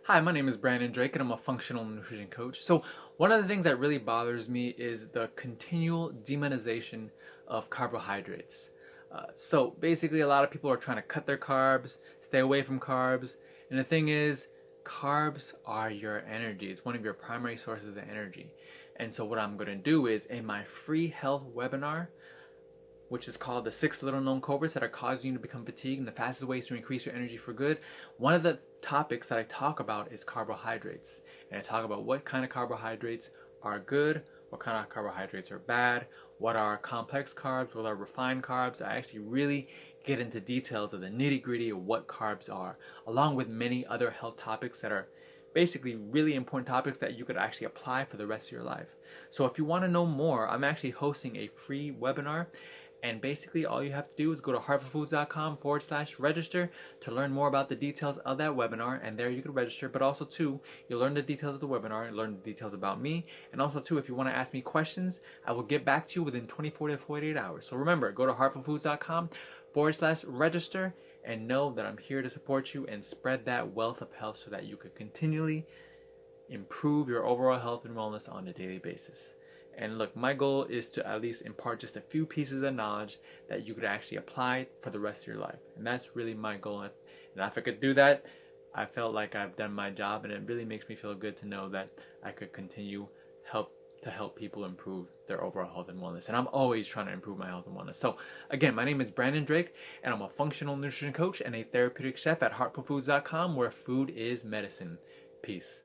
Hi, my name is Brandon Drake and I'm a functional nutrition coach. So, one of the things that really bothers me is the continual demonization of carbohydrates. Basically, a lot of people are trying to cut their carbs, stay away from carbs, and the thing is, carbs are your energy. It's one of your primary sources of energy. And so, what I'm going to do is in my free health webinar, which is called the 6 little known culprits that are causing you to become fatigued and the fastest ways to increase your energy for good. One of the topics that I talk about is carbohydrates. And I talk about what kind of carbohydrates are good, what kind of carbohydrates are bad, what are complex carbs, what are refined carbs. I actually really get into details of the nitty gritty of what carbs are, along with many other health topics that are basically really important topics that you could actually apply for the rest of your life. So if you want to know more, I'm actually hosting a free webinar, and basically all you have to do is go to heartfulfoods.com/register to learn more about the details of that webinar, and there you can register. But also too, you'll learn the details of the webinar, learn the details about me, and also too, if you want to ask me questions, I will get back to you within 24 to 48 hours. So remember, go to heartfulfoods.com/register and know that I'm here to support you and spread that wealth of health so that you could continually improve your overall health and wellness on a daily basis. And look, my goal is to at least impart just a few pieces of knowledge that you could actually apply for the rest of your life. And that's really my goal. And if I could do that, I felt like I've done my job, and it really makes me feel good to know that I could continue to help people improve their overall health and wellness. And I'm always trying to improve my health and wellness. So again, my name is Brandon Drake, and I'm a functional nutrition coach and a therapeutic chef at heartfulfoods.com, where food is medicine. Peace.